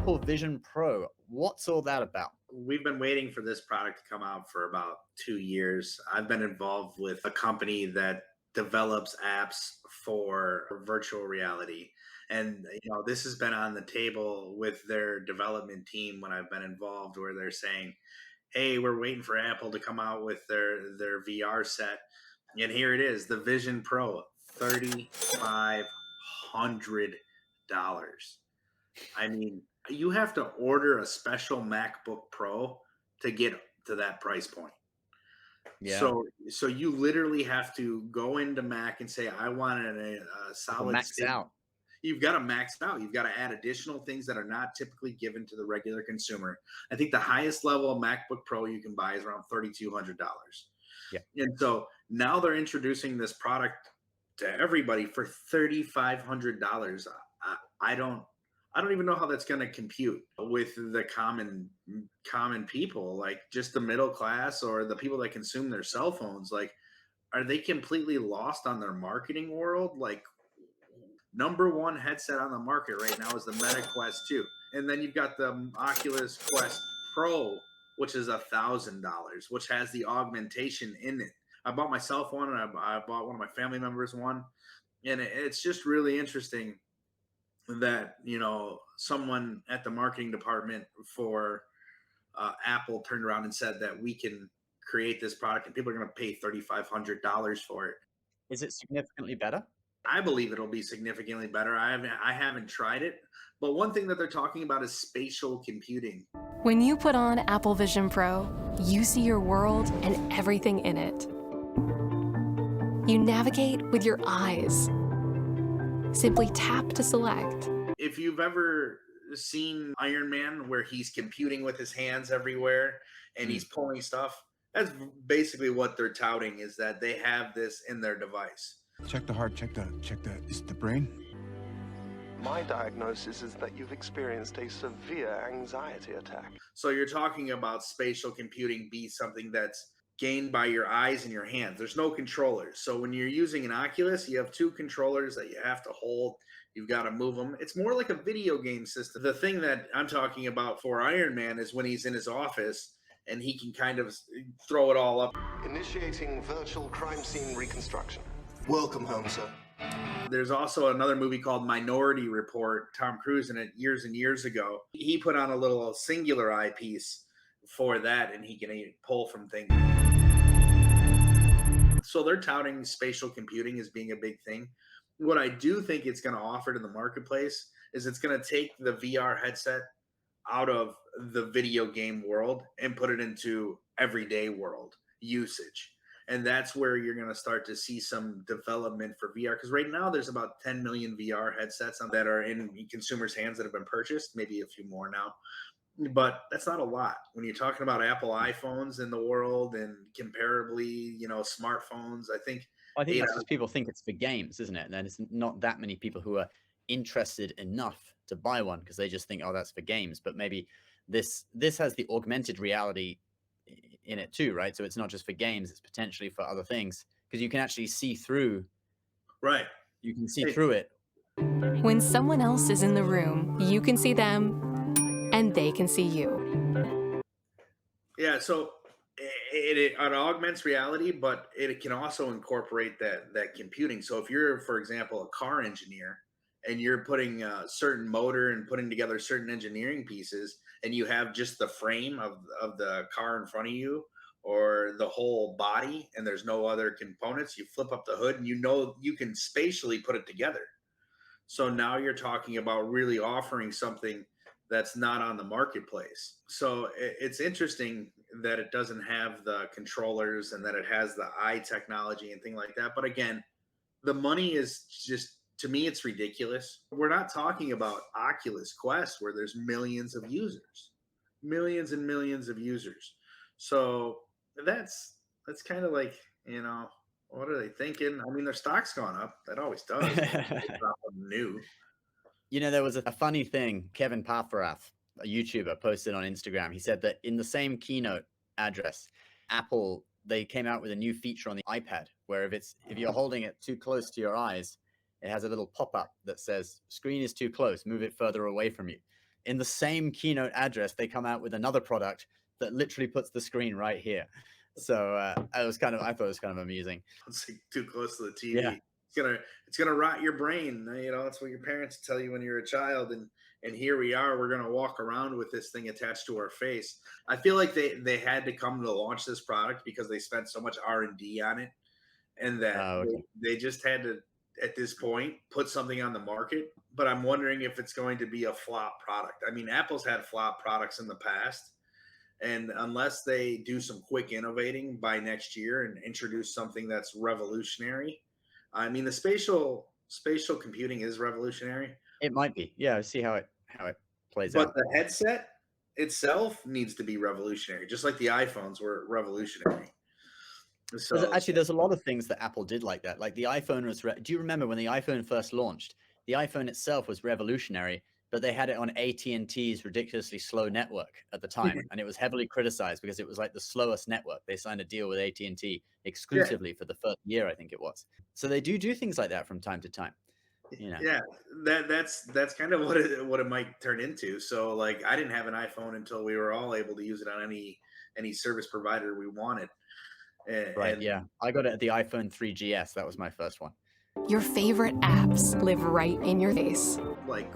Apple Vision Pro. What's all that about? We've been waiting for this product to come out for about 2 years. I've been involved with a company that develops apps for virtual reality. And this has been on the table with their development team when I've been involved, where they're saying, "Hey, we're waiting for Apple to come out with their VR set." And here it is, the Vision Pro, $3,500. I mean, you have to order a special MacBook Pro to get to that price point. Yeah. So you literally have to go into Mac and say, "I want a solid Max state." out. You've got to max out. You've got to add additional things that are not typically given to the regular consumer. I think the highest level of MacBook Pro you can buy is around $3,200. Yeah. And so now they're introducing this product to everybody for $3,500. I don't even know how that's going to compute with the common people, like just the middle class or the people that consume their cell phones. Like, are they completely lost on their marketing world? Like, number one headset on the market right now is the Meta Quest 2. And then you've got the Oculus Quest Pro, which is $1,000, which has the augmentation in it. I bought myself one, and I bought one of my family members one. And it's just really interesting that someone at the marketing department for Apple turned around and said that we can create this product and people are going to pay $3,500 for it. Is it significantly better? I believe it'll be significantly better. I haven't tried it, but one thing that they're talking about is spatial computing. When you put on Apple Vision Pro, you see your world and everything in it. You navigate with your eyes. Simply tap to select. If you've ever seen Iron Man, where he's computing with his hands everywhere and he's pulling stuff, that's basically what they're touting, is that they have this in their device. Check the heart, is it the brain? My diagnosis is that you've experienced a severe anxiety attack. So you're talking about spatial computing be something that's gained by your eyes and your hands. There's no controllers. So when you're using an Oculus, you have two controllers that you have to hold. You've got to move them. It's more like a video game system. The thing that I'm talking about for Iron Man is when he's in his office and he can kind of throw it all up. Initiating virtual crime scene reconstruction. Welcome home, sir. There's also another movie called Minority Report, Tom Cruise in it years and years ago. He put on a little singular eyepiece for that, and he can pull from things. So they're touting spatial computing as being a big thing. What I do think it's going to offer to the marketplace is it's going to take the VR headset out of the video game world and put it into everyday world usage. And that's where you're going to start to see some development for VR. Because right now there's about 10 million VR headsets that are in consumers' hands that have been purchased, maybe a few more now. But that's not a lot. When you're talking about Apple iPhones in the world and comparably, smartphones, I think that's because people think it's for games, isn't it? And then it's not that many people who are interested enough to buy one because they just think, oh, that's for games. But maybe this has the augmented reality in it too, right? So it's not just for games, it's potentially for other things because you can actually see through. Right. You can see through it. When someone else is in the room, you can see them and they can see you. Yeah, so it augments reality, but it can also incorporate that computing. So if you're, for example, a car engineer and you're putting a certain motor and putting together certain engineering pieces, and you have just the frame of the car in front of you or the whole body and there's no other components, you flip up the hood and you can spatially put it together. So now you're talking about really offering something that's not on the marketplace. So it's interesting that it doesn't have the controllers and that it has the eye technology and things like that. But again, the money is just, to me, it's ridiculous. We're not talking about Oculus Quest where there's millions and millions of users. So that's kind of like, what are they thinking? I mean, their stock's gone up. That always does. It's not new. There was a funny thing. Kevin Paffrath, a YouTuber, posted on Instagram. He said that in the same keynote address, Apple, they came out with a new feature on the iPad where if you're holding it too close to your eyes, it has a little pop-up that says, screen is too close, move it further away from you. in the same keynote address, they come out with another product that literally puts the screen right here. So I thought it was kind of amusing. It's like too close to the TV. Yeah. It's gonna rot your brain. You know, that's what your parents tell you when you're a child, and here we are. We're gonna walk around with this thing attached to our face. I feel like they had to come to launch this product because they spent so much R&D on it, and that Okay. they just had to, at this point, put something on the market. But I'm wondering if it's going to be a flop product. I mean, Apple's had flop products in the past, and unless they do some quick innovating by next year and introduce something that's revolutionary, I mean, the spatial computing is revolutionary, It might be. Yeah, see how it plays but out. the headset itself needs to be revolutionary, just like the iPhones were revolutionary. So Actually, there's a lot of things that Apple did like that. Like the iPhone was. Do you remember when the iPhone first launched? The iPhone itself was revolutionary, but they had it on AT&T's ridiculously slow network at the time, and it was heavily criticized because it was like the slowest network. They signed a deal with AT&T exclusively for the first year, I think it was. So they do things like that from time to time. You know. yeah, that's kind of what it might turn into. So like, I didn't have an iPhone until we were all able to use it on any service provider we wanted. Right. Yeah. I got it at the iPhone 3GS. That was my first one. Your favorite apps live right in your face. Like